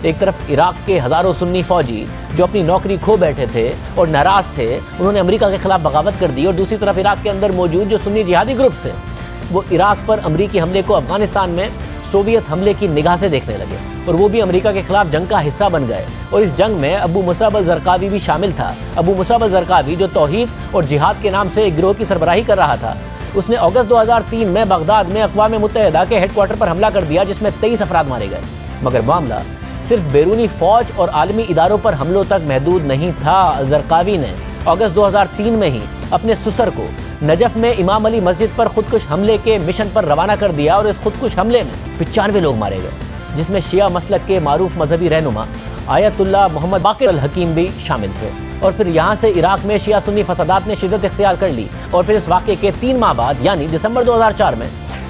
ایک طرف عراق کے ہزاروں سنی فوجی جو اپنی نوکری کھو بیٹھے تھے اور ناراض تھے، انہوں نے امریکہ کے خلاف بغاوت کر دی، اور دوسری طرف عراق کے اندر موجود جو سنی جہادی گروپس تھے وہ عراق پر امریکی حملے کو افغانستان میں سوویت حملے کی نگاہ سے دیکھنے لگے، اور وہ بھی امریکہ کے خلاف جنگ کا حصہ بن گئے۔ اور اس جنگ میں ابو مصعب الزرقاوی بھی شامل تھا۔ ابو مصعب الزرقاوی جو توحید اور جہاد کے نام سے ایک گروہ کی سربراہی کر رہا تھا، اس نے اگست 2003 میں بغداد میں اقوام متحدہ کے ہیڈ کوارٹر پر حملہ کر دیا، جس میں 23 افراد مارے گئے۔ مگر معاملہ صرف بیرونی فوج اور عالمی اداروں پر حملوں تک محدود نہیں تھا۔ الزرقاوی نے اگست 2003 میں ہی اپنے سسر کو نجف میں امام علی مسجد پر خودکش حملے کے مشن پر روانہ کر دیا، اور اس خودکش حملے میں 95 لوگ مارے گئے، جس میں شیعہ مسلک کے معروف مذہبی رہنما آیت اللہ محمد باقر الحکیم بھی شامل تھے۔ اور پھر یہاں سے عراق میں شیعہ سنی فسادات نے شدت اختیار کر لی، اور پھر اس واقعے کے 3 ماہ بعد یعنی دسمبر 2004 میں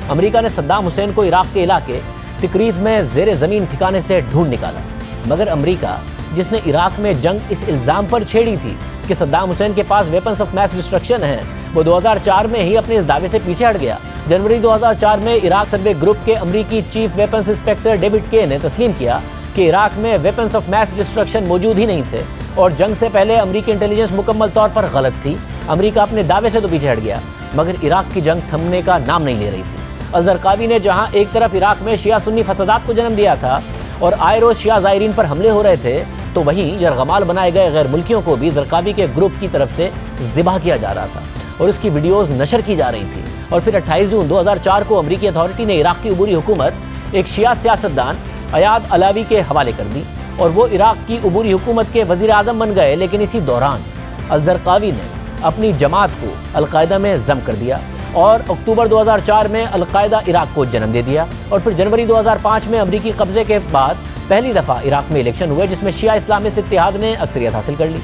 امریکہ نے صدام حسین کو عراق کے علاقے تکریت میں زیر زمین ٹھکانے سے ڈھونڈ نکالا۔ مگر امریکہ، جس نے عراق میں جنگ اس الزام پر چھیڑی تھی کہ صدام حسین کے پاس ویپنز آف میس ڈسٹرکشن ہیں، وہ 2004 میں ہی اپنے اس دعوے سے پیچھے ہٹ گیا۔ جنوری 2004 میں عراق سروے گروپ کے امریکی چیف ویپنز انسپیکٹر ڈیوڈ کے نے تسلیم کیا کہ عراق میں ویپنز آف میس ڈسٹرکشن موجود ہی نہیں تھے، اور جنگ سے پہلے امریکی انٹیلیجنس مکمل طور پر غلط تھی۔ امریکہ اپنے دعوے سے تو پیچھے ہٹ گیا، مگر عراق کی جنگ تھمنے کا نام نہیں لے رہی تھی۔ الزرقاوی نے جہاں ایک طرف عراق میں شیعہ سنی فسادات کو جنم دیا تھا اور آئے روز شیعہ زائرین پر حملے ہو رہے تھے، تو وہیں یرغمال بنائے گئے غیر ملکیوں کو بھی زرقاوی کے گروپ کی طرف سے ذبح کیا جا رہا تھا، اور اس کی ویڈیوز نشر کی جا رہی تھی۔ اور پھر 28 جون 2004 کو امریکی اتھارٹی نے عراق کی عبوری حکومت ایک شیعہ سیاستدان ایاد علاوی کے حوالے کر دی، اور وہ عراق کی عبوری حکومت کے وزیر اعظم بن گئے۔ لیکن اسی دوران الزرقاوی نے اپنی جماعت کو القاعدہ میں ضم کر دیا، اور اکتوبر 2004 میں القاعدہ عراق کو جنم دے دیا۔ اور پھر جنوری 2005 میں امریکی قبضے کے بعد پہلی دفعہ عراق میں الیکشن ہوئے، جس میں شیعہ اسلامسٹ اتحاد نے اکثریت حاصل کر لی۔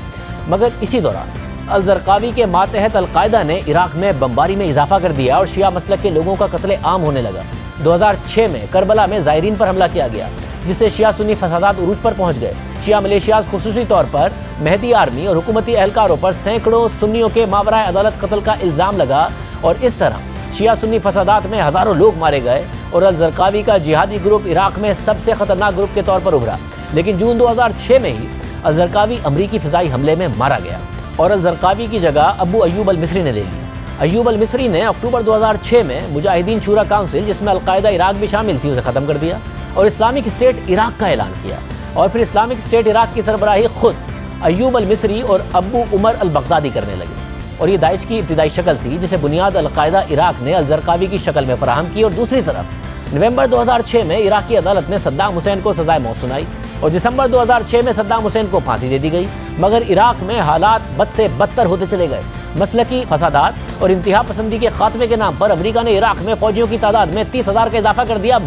مگر اسی دوران الزرقاوی کے ماتحت القاعدہ نے عراق میں بمباری میں اضافہ کر دیا، اور شیعہ مسلک کے لوگوں کا قتل عام ہونے لگا۔ 2006 میں کربلا میں زائرین پر حملہ کیا گیا، جس سے شیعہ سنی فسادات عروج پر پہنچ گئے۔ شیعہ ملیشیاز خصوصی طور پر مہدی آرمی اور حکومتی اہلکاروں پر سینکڑوں سنیوں کے ماورائے عدالت قتل کا الزام لگا، اور اس طرح شیعہ سنی فسادات میں ہزاروں لوگ مارے گئے، اور الزرقاوی کا جہادی گروپ عراق میں سب سے خطرناک گروپ کے طور پر ابھرا۔ لیکن جون 2006 میں ہی الزرقاوی امریکی فضائی حملے میں مارا گیا، اور الزرقاوی کی جگہ ابو ایوب المصری نے لے لی۔ ایوب المصری نے اکتوبر 2006 میں مجاہدین شورا کونسل، جس میں القاعدہ عراق بھی شامل تھی، اسے ختم کر دیا، اور اسلامک اسٹیٹ عراق کا اعلان کیا۔ اور پھر اسلامک اسٹیٹ عراق کی سربراہی خود ایوب المصری اور ابو عمر البغدادی کرنے لگے، اور یہ داعش کی ابتدائی شکل تھی جسے بنیاد القاعدہ عراق نے الزرقاوی کی شکل میں فراہم کی۔ اور دوسری طرف نومبر 2006 میں عراقی عدالت نے صدام حسین کو سزائے موت سنائی، اور دسمبر 2006 میں صدام حسین کو پھانسی دے دی گئی۔ مگر عراق میں حالات بد سے بدتر ہوتے چلے گئے۔ مسلکی فسادات اور انتہا پسندی کے خاتمے کے نام پر امریکہ نے عراق میں فوجیوں کی تعداد میں 30,000 کا اضافہ کر دیا،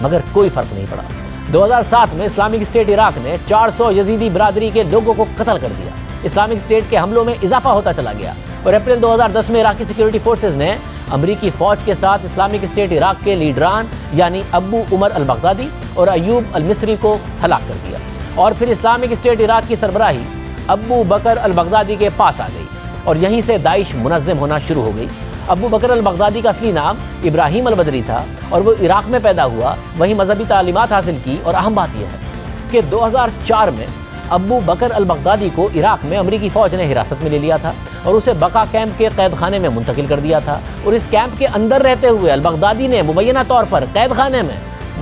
مگر کوئی فرق نہیں پڑا۔ 2007 میں اسلامک اسٹیٹ عراق نے 400 یزیدی برادری کے لوگوں کو قتل کر دیا۔ اسلامک اسٹیٹ کے حملوں میں اضافہ ہوتا چلا گیا، اور اپریل 2010 میں عراقی سیکیورٹی فورسز نے امریکی فوج کے ساتھ اسلامک اسٹیٹ عراق کے لیڈران یعنی ابو عمر البغدادی اور ایوب المصری کو ہلاک کر دیا۔ اور پھر اسلامک اسٹیٹ عراق کی سربراہی ابو بکر البغدادی کے پاس آ گئی، اور یہیں سے داعش منظم ہونا شروع ہو گئی۔ ابو بکر البغدادی کا اصلی نام ابراہیم البدری تھا، اور وہ عراق میں پیدا ہوا، وہیں مذہبی تعلیمات حاصل کی۔ اور اہم بات یہ ہے کہ 2004 میں ابو بکر البغدادی کو عراق میں امریکی فوج نے حراست میں لے لیا تھا، اور اسے بقا کیمپ کے قید خانے میں منتقل کر دیا تھا۔ اور اس کیمپ کے اندر رہتے ہوئے البغدادی نے مبینہ طور پر قید خانے میں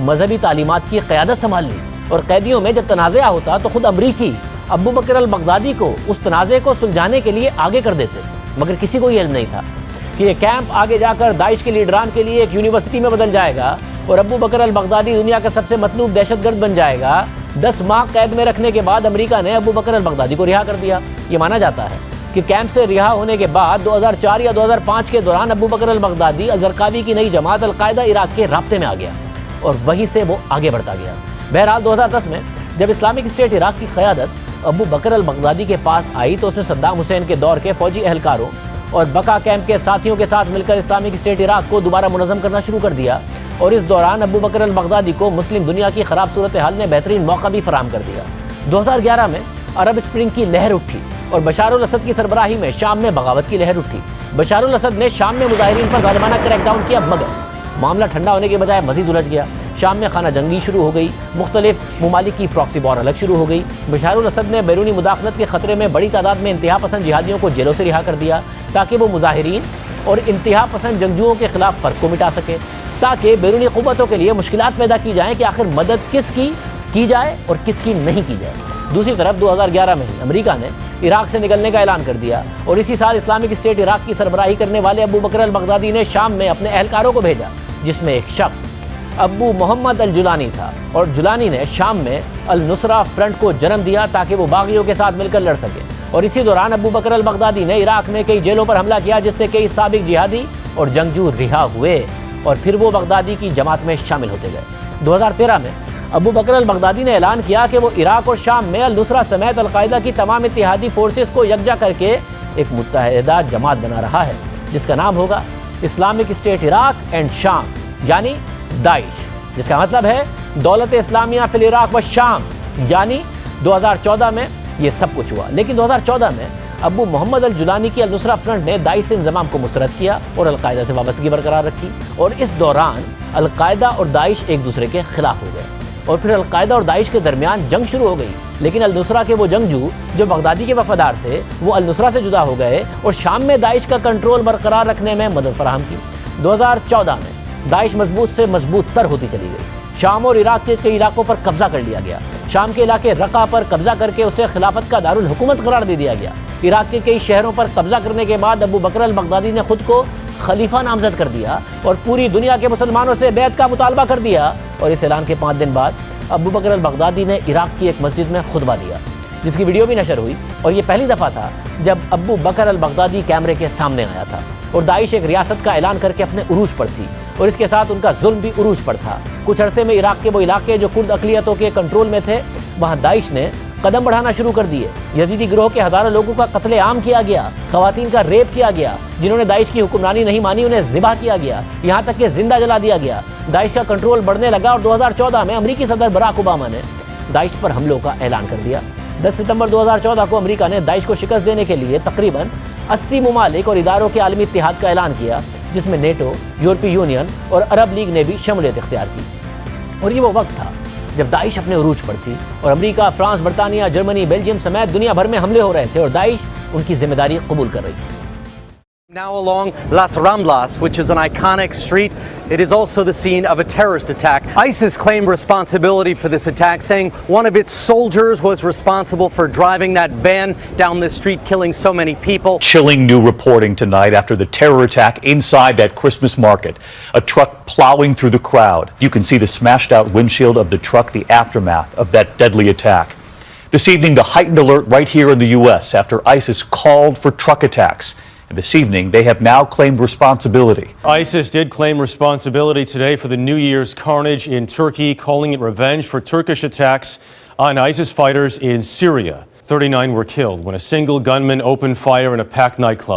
مذہبی تعلیمات کی قیادت سنبھال لی، اور قیدیوں میں جب تنازعہ ہوتا تو خود امریکی ابو بکر البغدادی کو اس تنازع کو سلجھانے کے لیے آگے کر دیتے۔ مگر کسی کو یہ علم نہیں تھا کہ یہ کیمپ آگے جا کر داعش کے لیڈران کے لیے ایک یونیورسٹی میں بدل جائے گا، اور ابو بکر البغدادی دنیا کا سب سے مطلوب دہشت گرد بن جائے گا۔ 10 ماہ قید میں رکھنے کے بعد امریکہ نے ابو بکر البغدادی کو رہا کر دیا۔ یہ مانا جاتا ہے کہ کیمپ سے رہا ہونے کے بعد 2004 یا 2005 کے دوران ابو بکر البغدادی الزرقاوی کی نئی جماعت القاعدہ عراق کے رابطے میں آ گیا، اور وہیں سے وہ آگے بڑھتا گیا۔ بہرحال 2010 میں جب اسلامک اسٹیٹ عراق کی قیادت ابو بکر البغدادی کے پاس آئی تو اس نے صدام حسین کے دور کے فوجی اہلکاروں اور بقا کیمپ کے ساتھیوں کے ساتھ مل کر اسلامک اسٹیٹ عراق کو دوبارہ منظم کرنا شروع کر دیا، اور اس دوران ابو بکر البغدادی کو مسلم دنیا کی خراب صورتحال نے بہترین موقع بھی فراہم کر دیا۔ 2011 میں عرب اسپرنگ کی لہر اٹھی، اور بشار الاسد کی سربراہی میں شام میں بغاوت کی لہر اٹھی۔ بشار الاسد نے شام میں مظاہرین پر ظالمانہ کریک ڈاؤن کیا، مگر معاملہ ٹھنڈا ہونے کے بجائے مزید الجھ گیا۔ شام میں خانہ جنگی شروع ہو گئی، مختلف ممالک کی پراکسی وار الگ شروع ہو گئی۔ بشار الاسد نے بیرونی مداخلت کے خطرے میں بڑی تعداد میں انتہا پسند جہادیوں کو جیلوں سے رہا کر دیا تاکہ وہ مظاہرین اور انتہا پسند جنگجوؤں کے خلاف فرق کو مٹا سکے، تاکہ بیرونی قوتوں کے لیے مشکلات پیدا کی جائیں کہ آخر مدد کس کی جائے اور کس کی نہیں کی جائے۔ دوسری طرف 2011 میں ہی امریکہ نے عراق سے نکلنے کا اعلان کر دیا اور اسی سال اسلامک اسٹیٹ عراق کی سربراہی کرنے والے ابو بکر البغدادی نے شام میں اپنے اہلکاروں کو بھیجا، جس میں ایک شخص ابو محمد الجولانی تھا، اور جولانی نے شام میں النصرہ فرنٹ کو جنم دیا تاکہ وہ باغیوں کے ساتھ مل کر لڑ سکے۔ اور اسی دوران ابو بکر البغدادی نے عراق میں کئی جیلوں پر حملہ کیا، جس سے کئی سابق جہادی اور جنگجو رہا ہوئے اور پھر وہ بغدادی کی جماعت میں شامل ہوتے گئے۔ 2013 میں ابو بکر البغدادی نے اعلان کیا کہ وہ عراق اور شام میں النصرہ سمیت القاعدہ کی تمام اتحادی فورسز کو یکجا کر کے ایک متحدہ جماعت بنا رہا ہے، جس کا نام ہوگا اسلامک اسٹیٹ عراق اینڈ شام، یعنی داعش، جس کا مطلب ہے دولت اسلامیہ فی العراق و شام۔ یعنی 2014 میں یہ سب کچھ ہوا، لیکن 2014 میں ابو محمد الجولانی کی النصرہ فرنٹ نے داعش سے انضمام کو مسترد کیا اور القاعدہ سے وابستگی برقرار رکھی، اور اس دوران القاعدہ اور داعش ایک دوسرے کے خلاف ہو گئے، اور پھر القاعدہ اور داعش کے درمیان جنگ شروع ہو گئی۔ لیکن النصرہ کے وہ جنگجو جو بغدادی کے وفادار تھے وہ النصرہ سے جدا ہو گئے اور شام میں داعش کا کنٹرول برقرار رکھنے میں مدد فراہم کی۔ 2014 میں داعش مضبوط سے مضبوط تر ہوتی چلی گئی، شام اور عراق کے کئی علاقوں پر قبضہ کر لیا گیا۔ شام کے علاقے رقہ پر قبضہ کر کے اسے خلافت کا دارالحکومت قرار دے دیا گیا۔ عراق کے کئی شہروں پر قبضہ کرنے کے بعد ابو بکر البغدادی نے خود کو خلیفہ نامزد کر دیا اور پوری دنیا کے مسلمانوں سے بیعت کا مطالبہ کر دیا، اور اس اعلان کے 5 دن بعد ابو بکر البغدادی نے عراق کی ایک مسجد میں خطبہ دیا، جس کی ویڈیو بھی نشر ہوئی، اور یہ پہلی دفعہ تھا جب ابو بکر البغدادی کیمرے کے سامنے آیا تھا۔ اور داعش ایک ریاست کا اعلان کر کے اپنے عروج پر تھی، اور اس کے ساتھ ان کا ظلم بھی عروج پر تھا۔ کچھ عرصے میں عراق کے وہ علاقے جو کرد اقلیتوں کے کنٹرول میں تھے، وہاں داعش نے قدم بڑھانا شروع کر دیے۔ یزیدی گروہ کے ہزاروں لوگوں کا قتل عام کیا گیا، خواتین کا ریپ کیا گیا، جنہوں نے داعش کی حکمرانی نہیں مانی انہیں ذبح کیا گیا، یہاں تک کہ زندہ جلا دیا گیا۔ داعش کا کنٹرول بڑھنے لگا اور 2014 میں امریکی صدر براک اوباما نے داعش پر حملوں کا اعلان کر دیا۔ 10 ستمبر 2014 کو امریکہ نے داعش کو شکست دینے کے لیے تقریباً 80 ممالک اور اداروں کے عالمی اتحاد کا اعلان کیا، جس میں نیٹو، یورپی یونین اور عرب لیگ نے بھی شمولیت اختیار کی۔ اور یہ وہ وقت تھا جب داعش اپنے عروج پر تھی اور امریکہ، فرانس، برطانیہ، جرمنی، بیلجیم سمیت دنیا بھر میں حملے ہو رہے تھے اور داعش ان کی ذمہ داری قبول کر رہی تھی۔ Now along Las Ramblas, which is an iconic street, it is also the scene of a terrorist attack. ISIS claimed responsibility for this attack, saying one of its soldiers was responsible for driving that van down this street, killing so many people. Chilling new reporting tonight after the terror attack inside that Christmas market. A truck plowing through the crowd. You can see the smashed out windshield of the truck, the aftermath of that deadly attack. This evening, the heightened alert right here in the U.S. after ISIS called for truck attacks. And this evening, they have now claimed responsibility. ISIS did claim responsibility today for the New Year's carnage in Turkey, calling it revenge for Turkish attacks on ISIS fighters in Syria. 39 were killed when a single gunman opened fire in a packed nightclub.